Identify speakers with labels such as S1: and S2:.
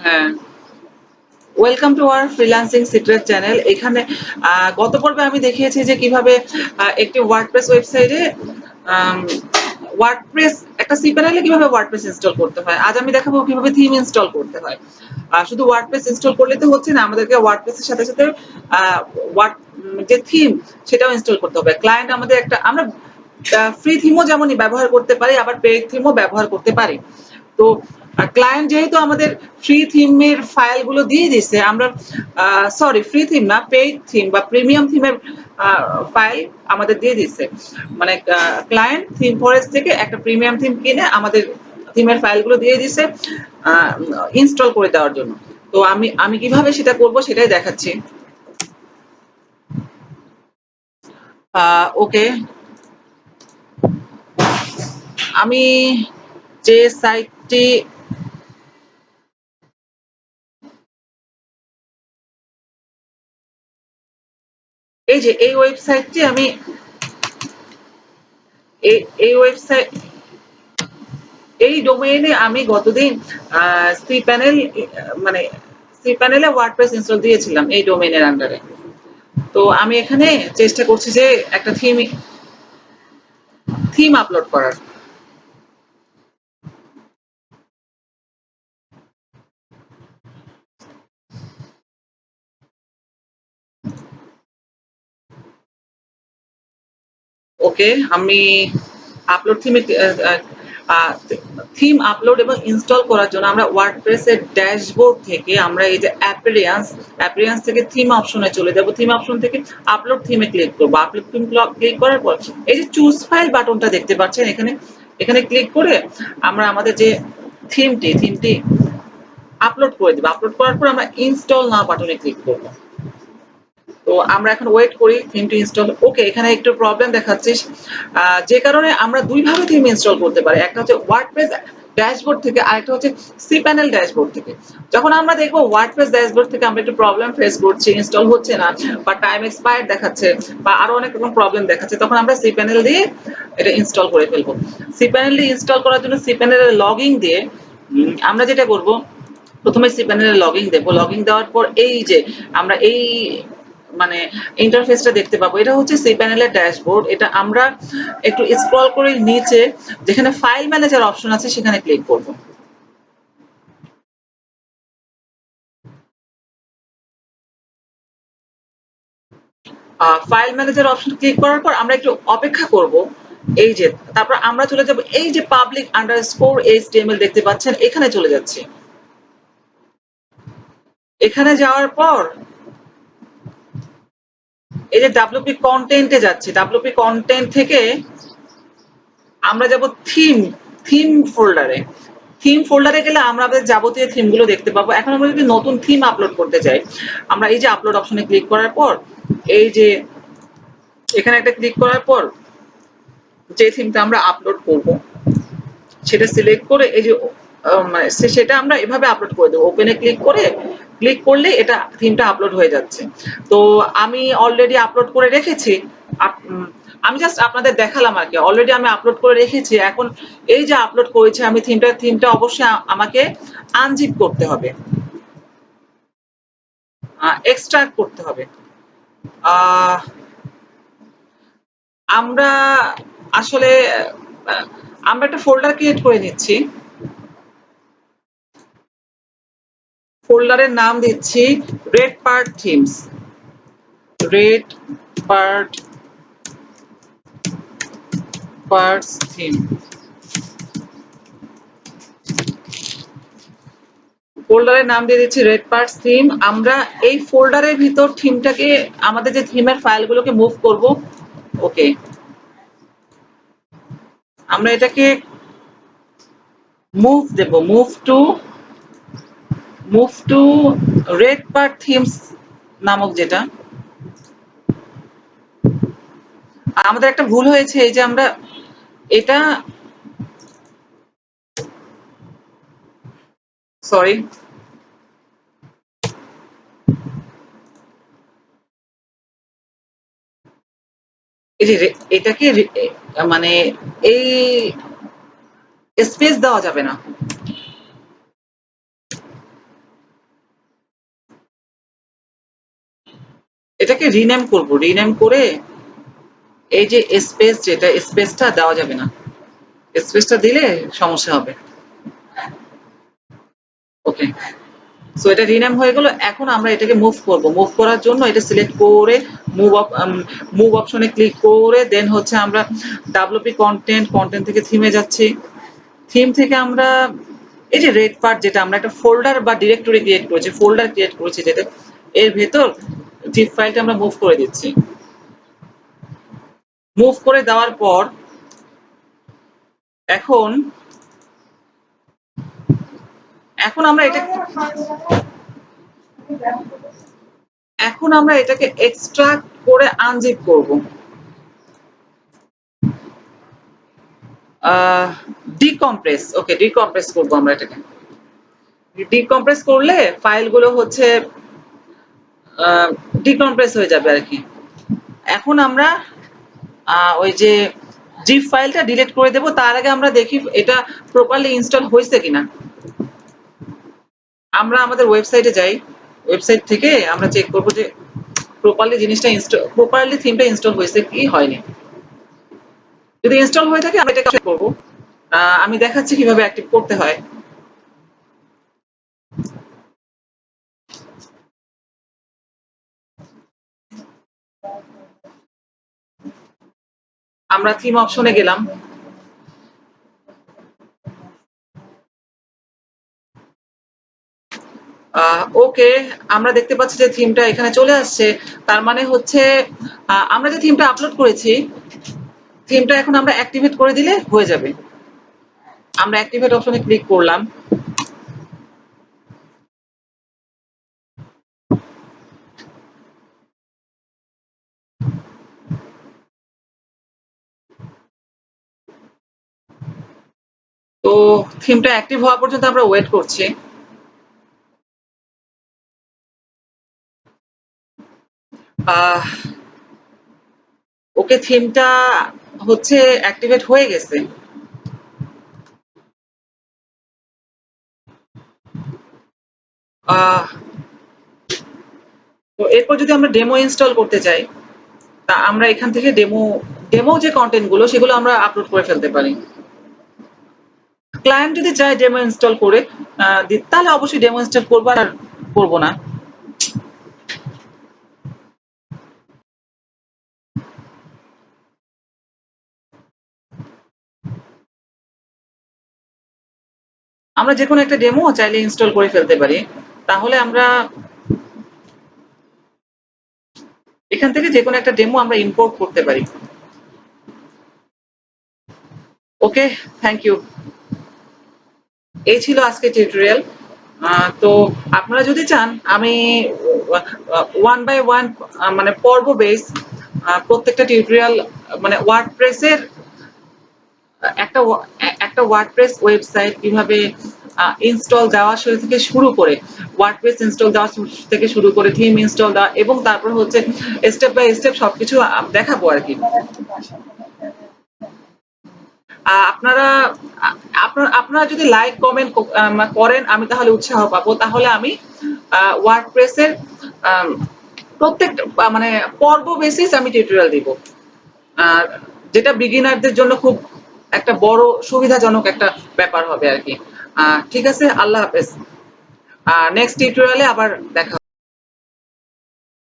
S1: হ্যাঁ, welcome to our freelancing secret channel. এখানে গত পর্বে আমি দেখিয়েছি যে কিভাবে একটি ওয়ার্ডপ্রেস ওয়েবসাইটে ওয়ার্ডপ্রেস একটা সি প্যানেলে কিভাবে ওয়ার্ডপ্রেস ইনস্টল করতে হয়। আজ আমি দেখাবো কিভাবে থিম ইনস্টল করতে হয়। শুধু ওয়ার্ডপ্রেস ইনস্টল করলে তো হচ্ছে না, আমাদেরকে ওয়ার্ডপ্রেসের সাথে সাথে ওয়ার্ড যে থিম সেটাও ইনস্টল করতে হবে। ক্লায়েন্ট আমাদের একটা, আমরা ফ্রি থিমও যেমনই ব্যবহার করতে পারি, আবার পেইড থিমও ব্যবহার করতে পারি। তো ক্লায়েন্ট যেহেতু আমাদের ফ্রি থিমের ফাইলগুলো দিয়ে দিচ্ছে, আমরা সরি ফ্রি থিম না, পেইড থিম বা প্রিমিয়াম থিমের ফাইল আমাদের দিয়ে দিচ্ছে। মানে ক্লায়েন্ট থিম ফরেস্ট থেকে একটা প্রিমিয়াম থিম কিনে আমাদের থিমের ফাইলগুলো দিয়ে দিচ্ছে ইনস্টল করে দেওয়ার জন্য। তো আমি কিভাবে সেটা করব সেটাই দেখাচ্ছি। ওকে, আমি যে সাইটটি এই যে এই ওয়েবসাইটটি আমি এই ওয়েবসাইট এই ডোমেইনে আমি গতদিন সি প্যানেল মানে সি প্যানেলে ওয়ার্ডপ্রেস ইনস্টল দিয়েছিলাম এই ডোমেইনের আন্ডারে। তো আমি এখানে চেষ্টা করছি যে একটা থিম আপলোড করার। ওকে, আমি আপলোড থিম আপলোড এবং ইনস্টল করার জন্য আমরা ওয়ার্ডপ্রেসের ড্যাশবোর্ড থেকে আমরা এই যে অ্যাপিয়ারেন্স থেকে থিম অপশনে চলে যাব। থিম অপশন থেকে আপলোড থিমে ক্লিক করব। আপলোড থিম ক্লিক করার পর এই যে চুজ ফাইল বাটনটা দেখতে পাচ্ছেন, এখানে এখানে ক্লিক করে আমরা আমাদের যে থিমটি আপলোড করে দেব। আপলোড করার পর আমরা ইনস্টল নাও বাটনে ক্লিক করব। তো আমরা এখন ওয়েট করি থিমটি ইনস্টল। ওকে, এখানে একটু প্রবলেম দেখাচ্ছে, যে কারণে আমরা দুই ভাবে থিম ইনস্টল করতে পারি। একটা হচ্ছে ওয়ার্ডপ্রেস ড্যাশবোর্ড থেকে, আরেকটা হচ্ছে সি প্যানেল ড্যাশবোর্ড থেকে। যখন আমরা দেখবো ওয়ার্ডপ্রেস ড্যাশবোর্ড থেকে আমরা একটু প্রবলেম ফেস করছি, ইনস্টল হচ্ছে না বা টাইম এক্সপায়ার্ড দেখাচ্ছে বা আরো অনেক রকম প্রবলেম দেখাচ্ছে, তখন আমরা সি প্যানেল দিয়ে এটা ইনস্টল করে ফেলবো। সি প্যানেল দিয়ে ইনস্টল করার জন্য সি প্যানেলের লগইন দিয়ে আমরা যেটা করব, প্রথমে সি প্যানেলে লগইন দেব। লগইন দেওয়ার পর এই যে আমরা এই মানে ইন্টারফেসটা দেখতে পাবো, এটা হচ্ছে সি প্যানেলের ড্যাশবোর্ড। এটা আমরা একটু স্ক্রল করে নিচে যেখানে ফাইল ম্যানেজার অপশন আছে সেখানে ক্লিক করব। ফাইল ম্যানেজার অপশন ক্লিক করার পর আমরা একটু অপেক্ষা করব। এই যে তারপর আমরা চলে যাব এই যে পাবলিক আন্ডারস্কোর এইচটিএমএল দেখতে পাচ্ছেন, এখানে চলে যাচ্ছি। এখানে যাওয়ার পর এই যে ডাব্লিউপি কন্টেন্টে যাচ্ছি। ডাব্লিউপি কন্টেন্ট থেকে আমরা যাব থিম ফোল্ডারে। থিম ফোল্ডারে গেলে আমরা আমাদের যাবতীয় থিমগুলো দেখতে পাবো। এখন আমরা যদি নতুন থিম আপলোড করতে চাই, আমরা এই যে আপলোড অপশনে ক্লিক করার পর এই যে এখানে একটা ক্লিক করার পর যে থিমটা আমরা আপলোড করব সেটা সিলেক্ট করে এই যে সেটা আমরা এভাবে আপলোড করে দেবো। ওপেনে ক্লিক করলে এটা থিমটা আপলোড হয়ে যাচ্ছে। তো আমি অলরেডি আপলোড করে রেখেছি। আমি জাস্ট আপনাদের দেখালাম আর কি। অলরেডি আমি আপলোড করে রেখেছি। এখন এই যে আপলোড করেছি আমি থিমটা অবশ্যই আমাকে আনজিপ করতে হবে, এক্সট্রাক্ট করতে হবে। আহ, আমরা আসলে আমরা একটা ফোল্ডার ক্রিয়েট করে নিচ্ছি। ফোল্ডারের নাম দিচ্ছি red part themes. Red part parts theme. ফোল্ডারের নাম দিয়ে দিচ্ছি রেড পার্টস থিম। আমরা এই ফোল্ডারের ভিতর থিমটাকে, আমাদের যে থিমের ফাইলগুলোকে মুভ করব। ওকে, আমরা এটাকে মুভ দেব। Move to red part themes নামক যেটা। আমাদের একটা ভুল হয়েছে, এই যে আমরা এটা সরি এই যে এটাকে মানে এই স্পেস দেওয়া যাবে না। এটাকে রিনেম করব, রিনেম করে এই যে স্পেস, যেটা স্পেসটা দেওয়া যাবে না, স্পেসটা দিলে সমস্যা হবে। ওকে, সো এটা রিনেম হয়ে গেল। এখন আমরা এটাকে মুভ করব। মুভ করার জন্য এটা সিলেক্ট করে মুভ অপশনে ক্লিক করে দেন হচ্ছে আমরা ডাব্লিউপি কন্টেন্ট, কন্টেন্ট থেকে থিমে যাচ্ছি। থিম থেকে আমরা এই যে রেড পার্ট, যেটা আমরা একটা ফোল্ডার বা ডিরেক্টরি ক্রিয়েট করেছি, ফোল্ডার ক্রিয়েট করেছি, যেটা এর ভেতর জিপ ফাইলটা আমরা মুভ করে দিচ্ছি। মুভ করে দেওয়ার পর এখন এখন আমরা এটা এখন আমরা এটাকে এক্সট্রাক্ট করে আনজিপ করব। ডিকম্প্রেস, ওকে, ডিকম্প্রেস করবো আমরা এটাকে। ডিকম্প্রেস করলে ফাইলগুলো হচ্ছে ডিকম্প্রেস হয়ে যাবে আর কি। এখন আমরা ওই যে জিপ ফাইলটা ডিলিট করে দেব, তার আগে আমরা দেখি এটা প্রপারলি ইনস্টল হয়েছে কিনা। আমরা আমাদের ওয়েবসাইটে যাই, ওয়েবসাইট থেকে আমরা চেক করবো যে প্রপারলি জিনিসটা ইনস্টল, প্রপারলি থিমটা ইনস্টল হয়েছে কি হয়নি। যদি ইনস্টল হয়ে থাকে আমরা এটাকে চেক করবো। আমি দেখাচ্ছি কিভাবে অ্যাক্টিভ করতে হয়। আমরা থিম অপশনে গেলাম। ওকে, আমরা দেখতে পাচ্ছি যে থিমটা এখানে চলে আসছে। তার মানে হচ্ছে আমরা যে থিমটা আপলোড করেছি, থিমটা এখন আমরা অ্যাক্টিভেট করে দিলে হয়ে যাবে। আমরা অ্যাক্টিভেট অপশনে ক্লিক করলাম। তো থিমটা অ্যাক্টিভ হওয়া পর্যন্ত আমরা ওয়েট করছি। ওকে, থিমটা হচ্ছে অ্যাক্টিভেট হয়ে গেছে। তো এরপর যদি আমরা ডেমো ইনস্টল করতে চাই, তা আমরা এখান থেকে ডেমো ডেমো যে কন্টেন্ট গুলো সেগুলো আমরা আপলোড করে ফেলতে পারি। ক্লায়েন্ট যদি চায় ডেমো ইনস্টল করে তাহলে অবশ্যই ডেমো ইনস্টল করবো, আর করবো না। আমরা যে কোনো একটা ডেমো চাইলে ইনস্টল করে ফেলতে পারি। তাহলে আমরা এখান থেকে যে কোনো একটা ডেমো আমরা ইম্পোর্ট করতে পারি। ওকে, থ্যাংক ইউ। এই ছিল আজকে টিউটোরিয়াল। তো আপনারা যদি চান আমি ওয়ান বাই ওয়ান, মানে পর্ব বেস প্রত্যেকটা টিউটোরিয়াল, মানে ওয়ার্ডপ্রেসের একটা একটা ওয়ার্ডপ্রেস ওয়েবসাইট কিভাবে ইনস্টল দেওয়া থেকে শুরু করে, ওয়ার্ডপ্রেস ইনস্টল দেওয়া থেকে শুরু করে থিম ইনস্টল দেওয়া, এবং তারপর হচ্ছে স্টেপ বাই স্টেপ সবকিছু দেখাবো আর কি। আপনারা আপনারা যদি লাইক কমেন্ট করেন আমি তাহলে উৎসাহ পাবো। তাহলে আমি ওয়ার্ডপ্রেসের প্রত্যেকটা মানে পর্ব বেসিস আমি টিউটোরিয়াল দিব, আর যেটা বিগিনারদের জন্য খুব একটা বড় সুবিধাজনক একটা ব্যাপার হবে আর কি। ঠিক আছে, আল্লাহ হাফেজ। নেক্সট টিউটোরিয়ালে আবার দেখা